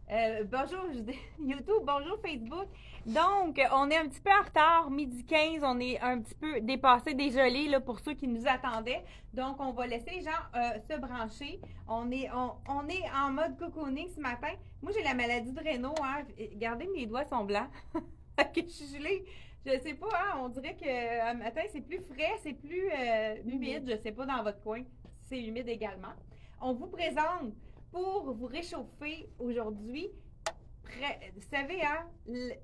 Bonjour YouTube, bonjour Facebook. Donc, on est un petit peu en retard, midi 15, on est un petit peu dépassé, dégelé là, pour ceux qui nous attendaient. Donc, on va laisser les gens se brancher. On est en mode cocooning ce matin. Moi, j'ai la maladie de Raynaud. Hein. Regardez, mes doigts sont blancs. Je suis gelée. Je sais pas, hein, on dirait que matin, c'est plus frais, c'est plus humide. Je sais pas dans votre coin, c'est humide également. On vous présente pour vous réchauffer aujourd'hui. Vous savez, hein,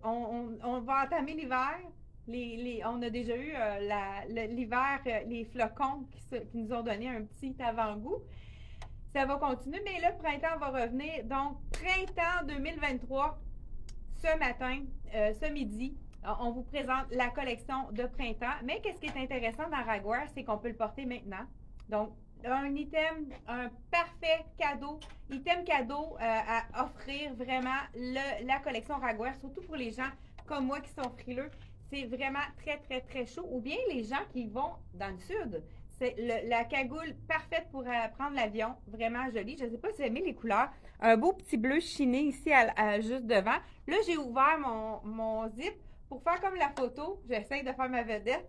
on va entamer l'hiver. On a déjà eu l'hiver, les flocons qui nous ont donné un petit avant-goût. Ça va continuer, mais le printemps va revenir. Donc, printemps 2023, ce matin, ce midi, on vous présente la collection de printemps. Mais qu'est-ce qui est intéressant dans Ragwear, c'est qu'on peut le porter maintenant. Donc, un item, un parfait cadeau, item cadeau à offrir vraiment la collection Ragwear, surtout pour les gens comme moi qui sont frileux. C'est vraiment très, très, très chaud. Ou bien les gens qui vont dans le sud. C'est la cagoule parfaite pour prendre l'avion. Vraiment jolie. Je ne sais pas si vous aimez les couleurs. Un beau petit bleu chiné ici juste devant. Là, j'ai ouvert mon zip. Pour faire comme la photo, j'essaie de faire ma vedette.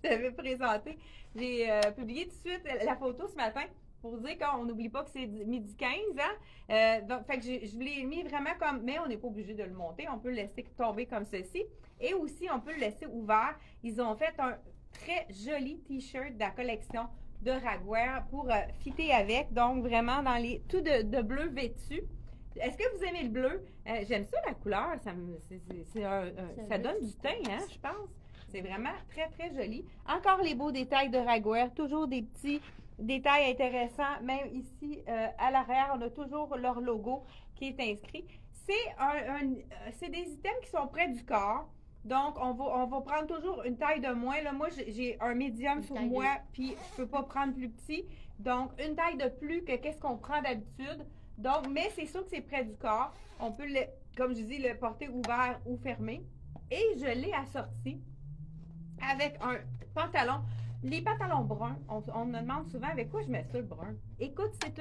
Je l'avais présentée. J'ai publié tout de suite la photo ce matin pour dire qu'on n'oublie pas que c'est midi 15. Hein? Donc, fait que je l'ai mis vraiment comme, mais on n'est pas obligé de le monter. On peut le laisser tomber comme ceci. Et aussi, on peut le laisser ouvert. Ils ont fait un très joli t-shirt de la collection de Ragwear pour fitter avec. Donc, vraiment dans les tout de bleu vêtu. Est-ce que vous aimez le bleu? J'aime ça, la couleur. Ça donne du teint, hein, je pense. C'est vraiment très, très joli. Encore les beaux détails de Ragwear. Toujours des petits détails intéressants. Même ici, à l'arrière, on a toujours leur logo qui est inscrit. C'est des items qui sont près du corps. Donc, on va prendre toujours une taille de moins. Là, moi, j'ai un médium sur moi, puis je peux pas prendre plus petit. Donc, une taille de plus que qu'est-ce qu'on prend d'habitude. Donc, mais c'est sûr que c'est près du corps. On peut, comme je dis, le porter ouvert ou fermé. Et je l'ai assorti avec un pantalon. Les pantalons bruns, on me demande souvent avec quoi je mets ça, le brun. Écoute, c'est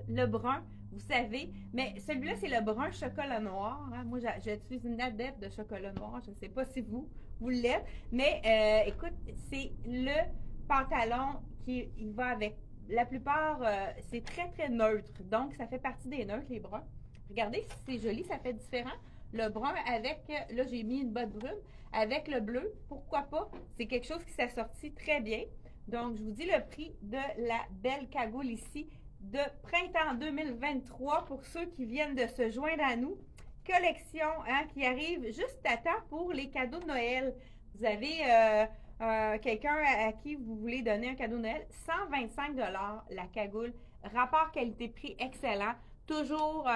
le brun, vous savez, mais celui-là, c'est le brun chocolat noir. Hein. Moi, je suis une adepte de chocolat noir. Je ne sais pas si vous l'êtes, mais écoute, c'est le pantalon qui il va avec. La plupart, c'est très, très neutre. Donc, ça fait partie des neutres, les bruns. Regardez, c'est joli, ça fait différent. Le brun avec, là, j'ai mis une botte brune avec le bleu. Pourquoi pas? C'est quelque chose qui s'assortit très bien. Donc, je vous dis le prix de la belle cagoule ici de printemps 2023 pour ceux qui viennent de se joindre à nous. Collection hein, qui arrive juste à temps pour les cadeaux de Noël. Vous avez quelqu'un à qui vous voulez donner un cadeau de Noël, 125 la cagoule. Rapport qualité-prix excellent. Toujours,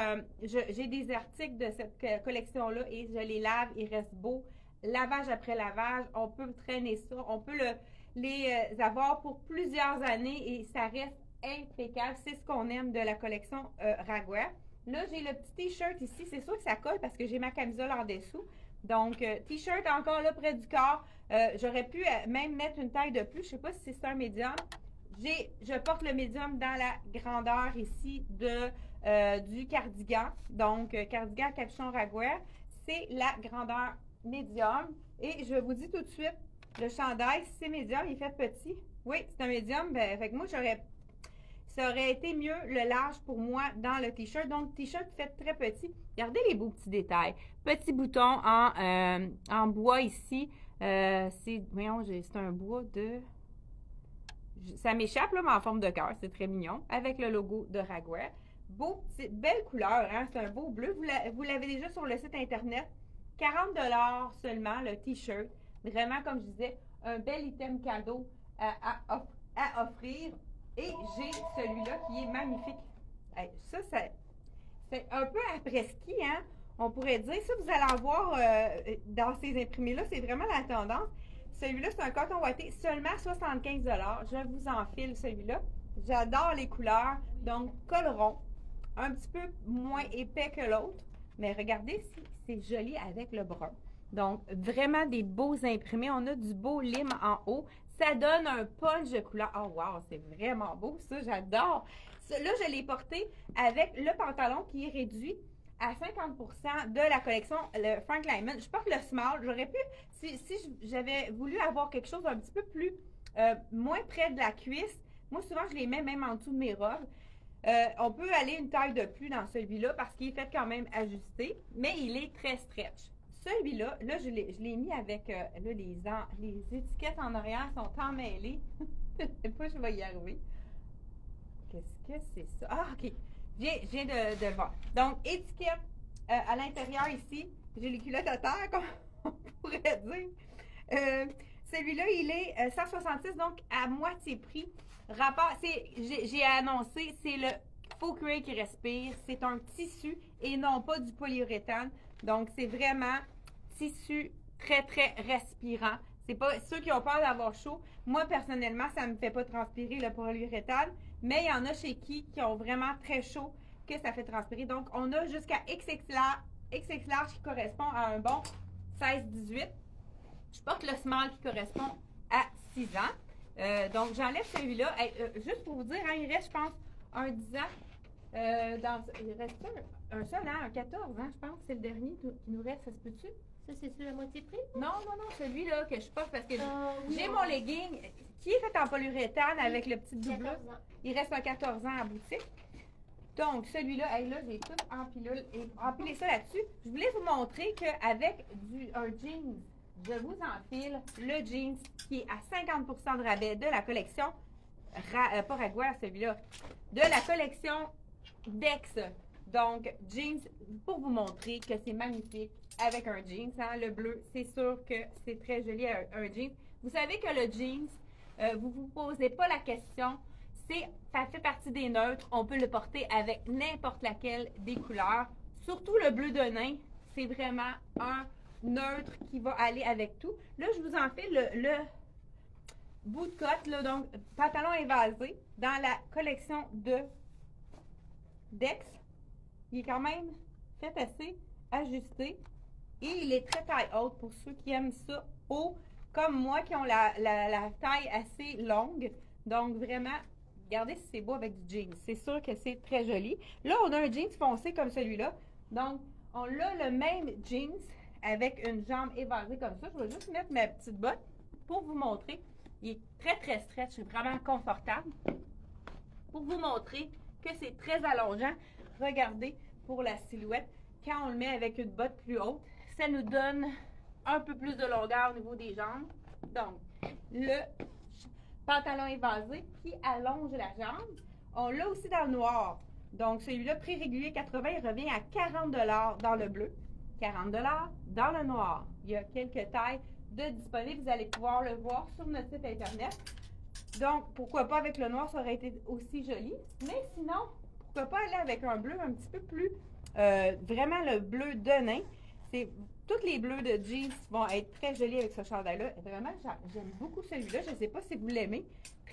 j'ai des articles de cette collection-là et je les lave, ils restent beaux. Lavage après lavage, on peut traîner ça, on peut les avoir pour plusieurs années et ça reste impeccable. C'est ce qu'on aime de la collection Ragwear. Là, j'ai le petit t-shirt ici. C'est sûr que ça colle parce que j'ai ma camisole en dessous. Donc, t-shirt encore là près du corps. J'aurais pu même mettre une taille de plus. Je ne sais pas si c'est un médium. Je porte le médium dans la grandeur ici du cardigan. Donc, cardigan capuchon Ragwear. C'est la grandeur médium. Et je vous dis tout de suite, le chandail, si c'est médium, il est fait petit. Oui, c'est un médium. Ben, fait que moi, ça aurait été mieux le large pour moi dans le t-shirt. Donc, t-shirt fait très petit. Regardez les beaux petits détails. Petit bouton en bois ici. C'est un bois de... Ça m'échappe, là, mais en forme de cœur. C'est très mignon. Avec le logo de Ragwear. Belle couleur, hein? C'est un beau bleu. Vous l'avez déjà sur le site internet. 40 $ seulement, le t-shirt. Vraiment, comme je disais, un bel item cadeau à offrir. Et j'ai celui-là qui est magnifique. Ça, c'est un peu après-ski, hein? On pourrait dire, ça, vous allez en voir dans ces imprimés-là, c'est vraiment la tendance. Celui-là, c'est un coton ouaté, seulement 75 $. Je vous enfile celui-là. J'adore les couleurs. Donc, colleron. Un petit peu moins épais que l'autre. Mais regardez si c'est joli avec le brun. Donc, vraiment des beaux imprimés. On a du beau lime en haut. Ça donne un punch de couleur. Oh, wow, c'est vraiment beau, ça, j'adore. Là, je l'ai porté avec le pantalon qui est réduit à 50% de la collection le Frank Lyman. Je porte le small. J'aurais pu, si j'avais voulu avoir quelque chose un petit peu plus, moins près de la cuisse, moi souvent je les mets même en dessous de mes robes. On peut aller une taille de plus dans celui-là parce qu'il est fait quand même ajusté, mais il est très stretch. Celui-là, là, je l'ai mis avec là, les étiquettes en arrière sont emmêlées. Je ne sais pas si je vais y arriver. Qu'est-ce que c'est ça? Ah, OK. Je viens de le voir. Donc, étiquette à l'intérieur ici. J'ai les culottes à terre, comme on pourrait dire. Celui-là, il est 166, donc à moitié prix. Rapport, j'ai annoncé, c'est le faux cuir qui respire. C'est un tissu et non pas du polyuréthane. Donc, c'est vraiment tissu très, très respirant. C'est pas ceux qui ont peur d'avoir chaud. Moi, personnellement, ça ne me fait pas transpirer le polyuréthane, mais il y en a chez qui ont vraiment très chaud que ça fait transpirer. Donc, on a jusqu'à XX large qui correspond à un bon 16-18. Je porte le small qui correspond à 6 ans. Donc, j'enlève celui-là. Juste pour vous dire, hein, il reste, je pense, un 10 ans. Il reste un seul, hein, un 14 ans, je pense. C'est le dernier qui nous reste. Ça se peut-tu? Ça, c'est sur la moitié prix? Non, celui-là que je porte parce que j'ai mon legging qui est fait en polyuréthane avec le petit double. Il reste un 14 ans à boutique. Donc, celui-là, là, j'ai tout empilé ça là-dessus. Je voulais vous montrer qu'avec un jeans, je vous enfile le jeans qui est à 50% de rabais de la collection, pas Raguer, celui-là, de la collection Dex. Donc, jeans, pour vous montrer que c'est magnifique avec un jeans. Hein, le bleu, c'est sûr que c'est très joli un jeans. Vous savez que le jeans, vous ne vous posez pas la question. Ça fait partie des neutres. On peut le porter avec n'importe laquelle des couleurs. Surtout le bleu de nain, c'est vraiment un neutre qui va aller avec tout. Là, je vous en fais le bout de cotte, là, donc pantalon évasé dans la collection de Dex. Il est quand même fait assez ajusté et il est très taille haute pour ceux qui aiment ça haut, comme moi qui ont la taille assez longue. Donc vraiment, regardez si c'est beau avec du jeans. C'est sûr que c'est très joli. Là, on a un jeans foncé comme celui-là. Donc, on a le même jeans avec une jambe évasée comme ça. Je vais juste mettre ma petite botte pour vous montrer. Il est très, très stretch, vraiment confortable. Pour vous montrer que c'est très allongeant. Regardez pour la silhouette. Quand on le met avec une botte plus haute, ça nous donne un peu plus de longueur au niveau des jambes. Donc, le pantalon évasé qui allonge la jambe. On l'a aussi dans le noir. Donc, celui-là, prix régulier 80, il revient à 40 $ dans le bleu, 40 $ dans le noir. Il y a quelques tailles de disponibles. Vous allez pouvoir le voir sur notre site Internet. Donc, pourquoi pas avec le noir, ça aurait été aussi joli. Mais sinon, pourquoi pas aller avec un bleu un petit peu plus, vraiment le bleu de nain. Tous les bleus de jeans vont être très jolis avec ce chandail-là. Vraiment, j'aime beaucoup celui-là. Je ne sais pas si vous l'aimez.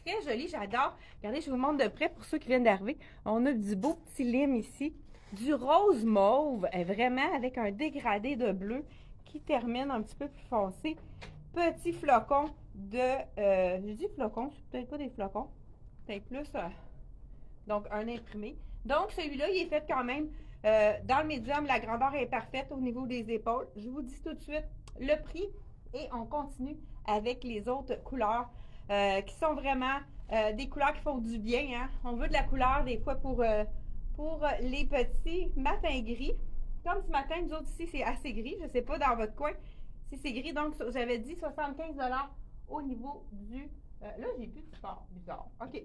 Très joli, j'adore. Regardez, je vous montre de près pour ceux qui viennent d'arriver. On a du beau petit lime ici. Du rose mauve, vraiment avec un dégradé de bleu qui termine un petit peu plus foncé. Petit flocon de... je dis flocon, c'est peut-être pas des flocons. Peut-être plus... donc, un imprimé. Donc, celui-là, il est fait quand même dans le médium. La grandeur est parfaite au niveau des épaules. Je vous dis tout de suite le prix et on continue avec les autres couleurs qui sont vraiment des couleurs qui font du bien. Hein? On veut de la couleur des fois pour les petits matins gris. Comme ce matin, nous autres ici, c'est assez gris. Je ne sais pas dans votre coin si c'est gris. Donc, j'avais dit 75 $ au niveau du... là, j'ai plus de sport. Bizarre. OK.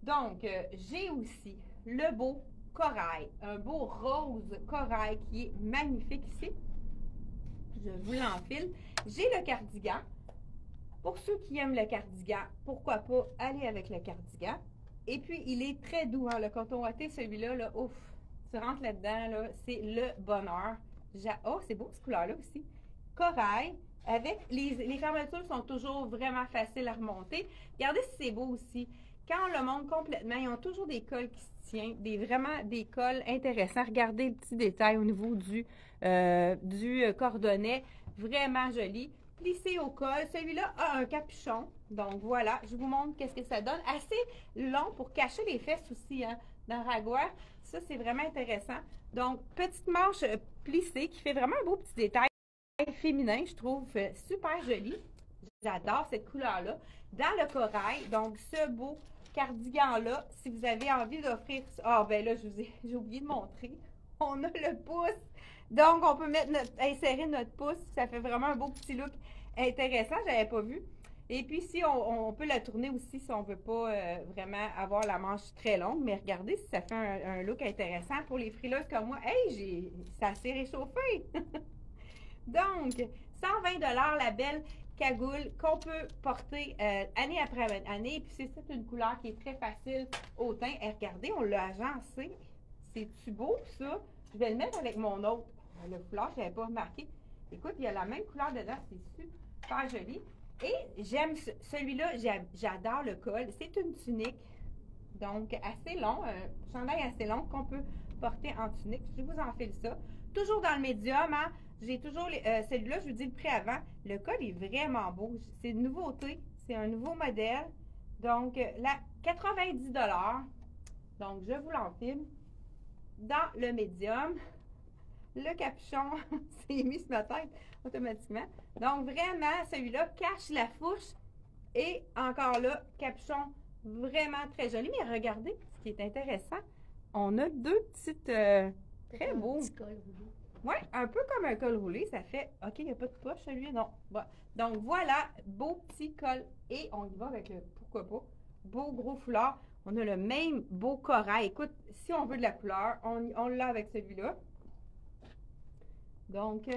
Donc, j'ai aussi le beau corail. Un beau rose corail qui est magnifique ici. Je vous l'enfile. J'ai le cardigan. Pour ceux qui aiment le cardigan, pourquoi pas aller avec le cardigan. Et puis, il est très doux. Hein, le coton ouaté, celui-là, là, ouf, tu rentres là-dedans, là, c'est le bonheur. Oh, c'est beau, cette couleur-là aussi. Corail. Avec les fermetures sont toujours vraiment faciles à remonter. Regardez si c'est beau aussi. Quand on le monte complètement, ils ont toujours des cols qui se tiennent, vraiment des cols intéressants. Regardez le petit détail au niveau du cordonnet, vraiment joli. Plissé au col. Celui-là a un capuchon. Donc voilà, je vous montre qu'est-ce que ça donne. Assez long pour cacher les fesses aussi, hein, dans Raguer. Ça, c'est vraiment intéressant. Donc, petite manche plissée qui fait vraiment un beau petit détail féminin, je trouve super joli. J'adore cette couleur-là. Dans le corail, donc ce beau cardigan-là, si vous avez envie d'offrir... Ah, ben là, j'ai oublié de montrer. On a le pouce. Donc, on peut insérer notre pouce. Ça fait vraiment un beau petit look intéressant. Je n'avais pas vu. Et puis, si on peut la tourner aussi si on ne veut pas vraiment avoir la manche très longue. Mais regardez si ça fait un look intéressant pour les frileuses comme moi. Hey, ça s'est réchauffé! Donc, 120 $ la belle cagoule qu'on peut porter année après année. Puis c'est une couleur qui est très facile au teint. Et regardez, on l'a agencé. C'est-tu beau, ça? Je vais le mettre avec mon autre. Le foulard, je n'avais pas remarqué. Écoute, il y a la même couleur dedans. C'est super joli. Et j'aime celui-là, j'adore le col. C'est une tunique, donc assez long, un chandail assez long qu'on peut porter en tunique. Je vous enfile ça. Toujours dans le médium, hein? J'ai toujours celui-là, je vous dis le prix avant. Le col est vraiment beau. C'est une nouveauté. C'est un nouveau modèle. Donc, là, 90 $. Donc, je vous l'enfile dans le médium. Le capuchon s'est mis sur ma tête automatiquement. Donc, vraiment, celui-là cache la fourche. Et encore là, capuchon vraiment très joli. Mais regardez, ce qui est intéressant, on a deux petites... très beaux. Oui, un peu comme un col roulé. Ça fait... OK, il n'y a pas de poche, celui-là? Non. Bon. Donc, voilà, beau petit col. Et on y va avec le... Pourquoi pas? Beau gros foulard. On a le même beau corail. Écoute, si on veut de la couleur, on l'a avec celui-là. Donc,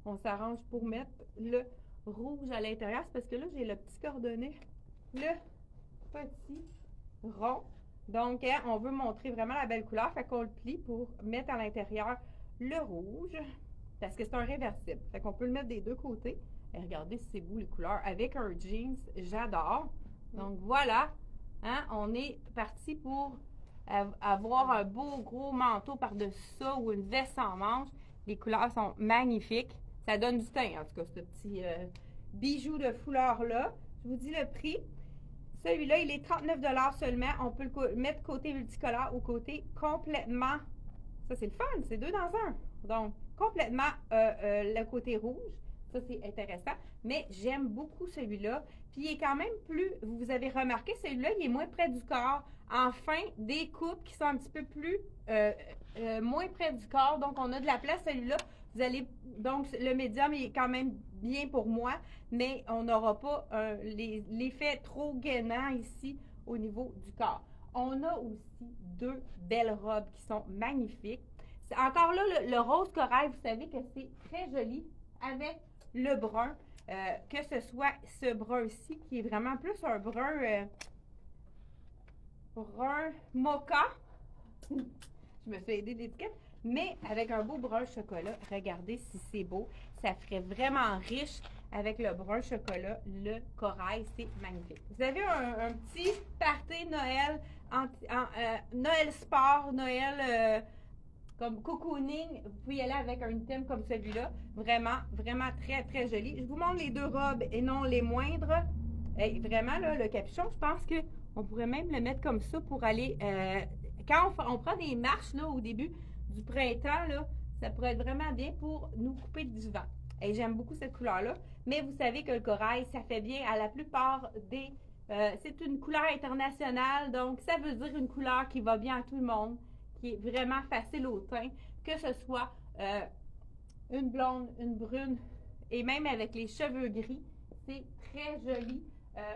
on s'arrange pour mettre le rouge à l'intérieur. C'est parce que là, j'ai le petit cordonnet, le petit rond. Donc, on veut montrer vraiment la belle couleur. Fait qu'on le plie pour mettre à l'intérieur le rouge. Parce que c'est un réversible. Fait qu'on peut le mettre des deux côtés. Et regardez si c'est beau les couleurs. Avec un jeans, j'adore. Donc, voilà. Hein, on est parti pour avoir un beau gros manteau par-dessus ça ou une veste sans manches. Les couleurs sont magnifiques. Ça donne du teint, en tout cas, ce petit bijou de foulard-là. Je vous dis le prix. Celui-là, il est 39 $ seulement. On peut le mettre côté multicolore ou côté complètement... Ça, c'est le fun. C'est deux dans un. Donc, complètement le côté rouge. Ça, c'est intéressant. Mais j'aime beaucoup celui-là. Puis, il est quand même plus... Vous avez remarqué, celui-là, il est moins près du corps. Enfin, des coupes qui sont un petit peu plus... moins près du corps. Donc, on a de la place. Celui-là, vous allez... Donc, le médium est quand même bien pour moi. Mais on n'aura pas l'effet trop gainant ici au niveau du corps. On a aussi deux belles robes qui sont magnifiques. Encore là, le rose corail, vous savez que c'est très joli avec le brun, que ce soit ce brun-ci qui est vraiment plus un brun, brun mocha. Je me suis aidée d'étiquette, mais avec un beau brun chocolat. Regardez si c'est beau. Ça ferait vraiment riche avec le brun chocolat. Le corail, c'est magnifique. Vous avez un petit party Noël, Noël sport, Noël... comme cocooning, vous pouvez y aller avec un thème comme celui-là. Vraiment, vraiment très, très joli. Je vous montre les deux robes et non les moindres. Et vraiment, là, le capuchon, je pense qu'on pourrait même le mettre comme ça pour aller... quand on prend des marches là, au début du printemps, là, ça pourrait être vraiment bien pour nous couper du vent. Et j'aime beaucoup cette couleur-là. Mais vous savez que le corail, ça fait bien à la plupart des... c'est une couleur internationale, donc ça veut dire une couleur qui va bien à tout le monde, qui est vraiment facile au teint, que ce soit une blonde, une brune, et même avec les cheveux gris, c'est très joli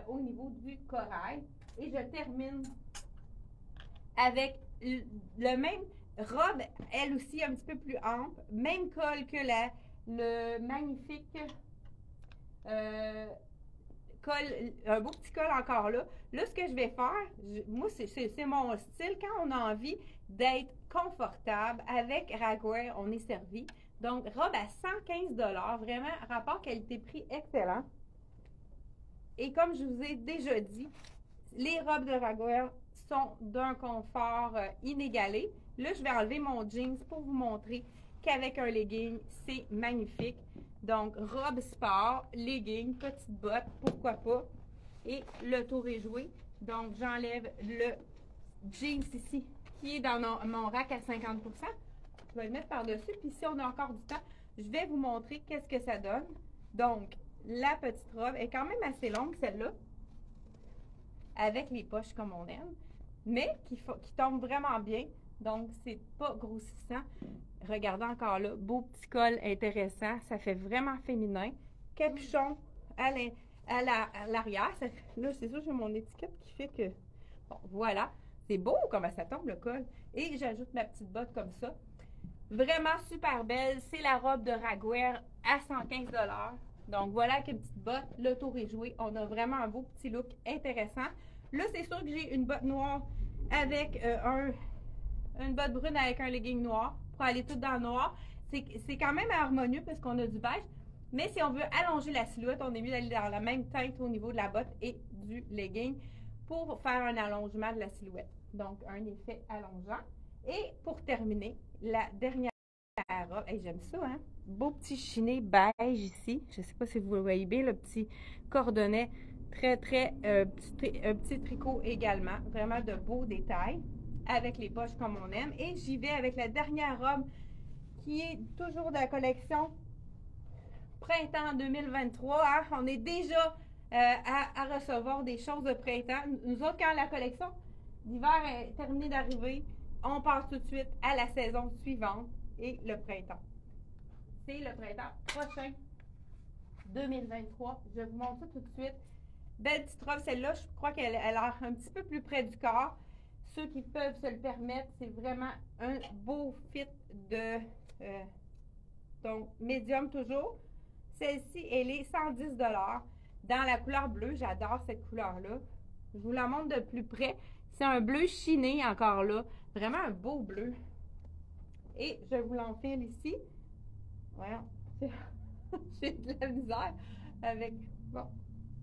au niveau du corail. Et je termine avec le même robe, elle aussi un petit peu plus ample, même col que le magnifique col, un beau petit col encore là. Là, ce que je vais faire, moi, c'est mon style. Quand on a envie d'être confortable, avec ragoût, on est servi. Donc, robe à 115 $, vraiment, rapport qualité-prix excellent. Et comme je vous ai déjà dit, les robes de ragoût sont d'un confort inégalé. Là, je vais enlever mon jeans pour vous montrer qu'avec un legging, c'est magnifique. Donc, robe sport, legging, petite botte, pourquoi pas. Et le tour est joué. Donc, j'enlève le jeans ici qui est dans mon rack à 50 je vais le mettre par-dessus. Puis si on a encore du temps, je vais vous montrer qu'est-ce que ça donne. Donc, la petite robe est quand même assez longue, celle-là, avec les poches comme on aime, mais qui tombe vraiment bien. Donc, c'est pas grossissant. Regardez encore là, beau petit col intéressant. Ça fait vraiment féminin. Capuchon à l'arrière. Là, c'est sûr, j'ai mon étiquette qui fait que... Bon, voilà. C'est beau comment ça tombe, le col. Et j'ajoute ma petite botte comme ça. Vraiment super belle. C'est la robe de Ragwear à 115 $. Donc, voilà avec une petite botte. Le tour est joué. On a vraiment un beau petit look intéressant. Là, c'est sûr que j'ai une botte noire avec une botte brune avec un legging noir pour aller tout dans le noir. C'est quand même harmonieux parce qu'on a du beige. Mais si on veut allonger la silhouette, on est mieux d'aller dans la même teinte au niveau de la botte et du legging pour faire un allongement de la silhouette. Donc, un effet allongeant. Et pour terminer, la dernière robe. Hey, j'aime ça, hein? Beau petit chiné beige ici. Je ne sais pas si vous le voyez bien, le petit cordonnet. Très, très petit tricot également. Vraiment de beaux détails avec les poches comme on aime. Et j'y vais avec la dernière robe qui est toujours de la collection Printemps 2023. Hein? On est déjà à recevoir des choses de printemps. Nous autres, quand la collection d'hiver est terminée d'arriver, on passe tout de suite à la saison suivante et le printemps. C'est le printemps prochain 2023. Je vous montre ça tout de suite. Belle petite robe, celle-là, je crois qu'elle a l'air un petit peu plus près du corps. Ceux qui peuvent se le permettre, c'est vraiment un beau fit de donc médium toujours. Celle-ci, elle est 110 $ dans la couleur bleue. J'adore cette couleur-là. Je vous la montre de plus près. C'est un bleu chiné encore là. Vraiment un beau bleu. Et je vous l'enfile ici. Voilà. J'ai de la misère avec... Bon.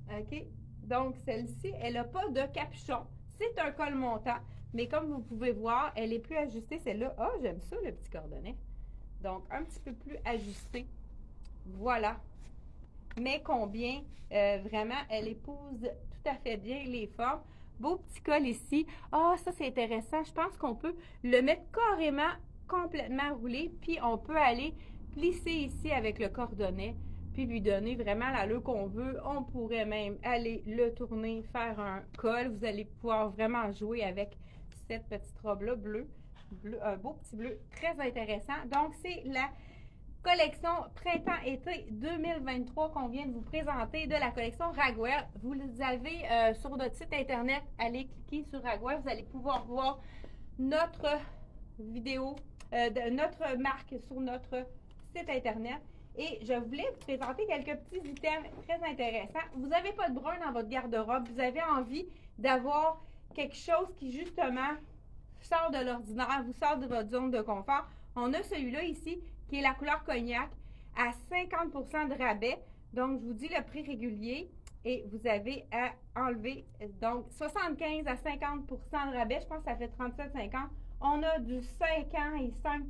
OK. Donc, celle-ci, elle n'a pas de capuchon. C'est un col montant. Mais comme vous pouvez voir, elle est plus ajustée, celle-là. Ah, oh, j'aime ça, le petit cordonnet. Donc, un petit peu plus ajustée. Voilà. Mais combien, vraiment, elle épouse tout à fait bien les formes. Beau petit col ici. Ah, ça, c'est intéressant. Je pense qu'on peut le mettre carrément, complètement roulé. Puis, on peut aller plisser ici avec le cordonnet. Puis, lui donner vraiment l'allure qu'on veut. On pourrait même aller le tourner, faire un col. Vous allez pouvoir vraiment jouer avec cette petite robe-là, bleue. Un beau petit bleu très intéressant. Donc, c'est la collection Printemps-été 2023 qu'on vient de vous présenter de la collection Ragwear. Vous avez sur notre site internet, allez cliquer sur Ragwear, vous allez pouvoir voir notre vidéo, notre marque sur notre site internet. Et je voulais vous présenter quelques petits items très intéressants. Vous n'avez pas de brun dans votre garde-robe, vous avez envie d'avoir quelque chose qui justement sort de l'ordinaire, vous sort de votre zone de confort. On a celui-là ici qui est la couleur cognac à 50 % de rabais. Donc, je vous dis le prix régulier et vous avez à enlever donc 75 à 50 % de rabais. Je pense que ça fait 37,50. On a du 5 ans et 5,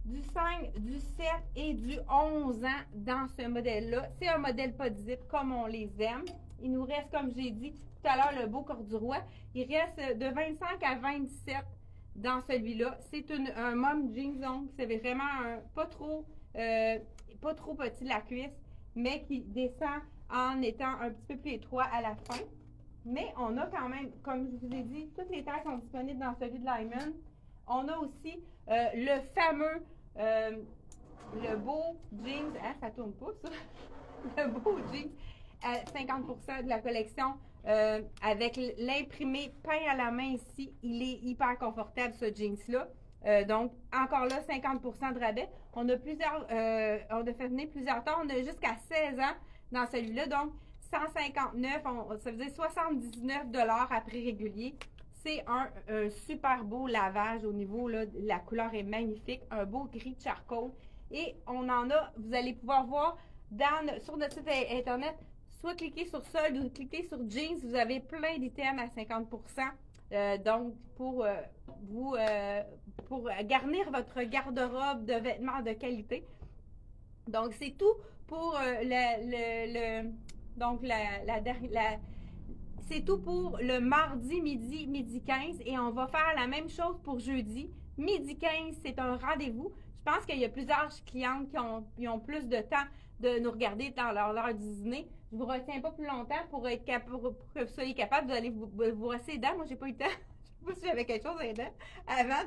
du 5, du 7 et du 11 ans dans ce modèle-là. C'est un modèle pas de zip comme on les aime. Il nous reste, comme j'ai dit tout à l'heure, le beau corduroy. Il reste de 25 à 27 dans celui-là. C'est un mom jeans, donc c'est vraiment pas trop petit de la cuisse, mais qui descend en étant un petit peu plus étroit à la fin. Mais on a quand même, comme je vous ai dit, toutes les tailles sont disponibles dans celui de Lyman. On a aussi le fameux, le beau jeans, hein, ça tourne pas ça, le beau jeans à 50 % de la collection avec l'imprimé peint à la main ici. Il est hyper confortable ce jeans-là. Donc, encore là, 50 % de rabais. On a on a fait venir plusieurs temps. On a jusqu'à 16 ans dans celui-là. Donc, 159, ça veut dire 79 $ à prix régulier. C'est un super beau lavage au niveau, là, la couleur est magnifique. Un beau gris charcoal. Et on en a, vous allez pouvoir voir sur notre site internet, soit cliquez sur solde ou cliquez sur jeans. Vous avez plein d'items à 50 %. Donc, pour garnir votre garde-robe de vêtements de qualité. Donc, c'est tout pour c'est tout pour le mardi midi 15 et on va faire la même chose pour jeudi. Midi 15, c'est un rendez-vous. Je pense qu'il y a plusieurs clientes qui ont plus de temps de nous regarder dans leur heure du dîner. Je vous retiens pas plus longtemps pour que vous soyez capable d'aller vous brosser les dents. Moi, j'ai pas eu le temps. Je sais pas si j'avais quelque chose à les dents avant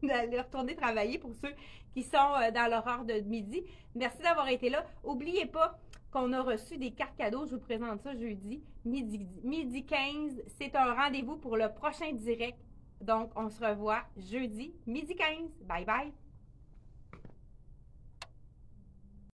d'aller retourner travailler pour ceux qui sont dans leur heure de midi. Merci d'avoir été là. N'oubliez pas qu'on a reçu des cartes cadeaux. Je vous présente ça jeudi, midi 15. C'est un rendez-vous pour le prochain direct. Donc, on se revoit jeudi, midi 15. Bye bye!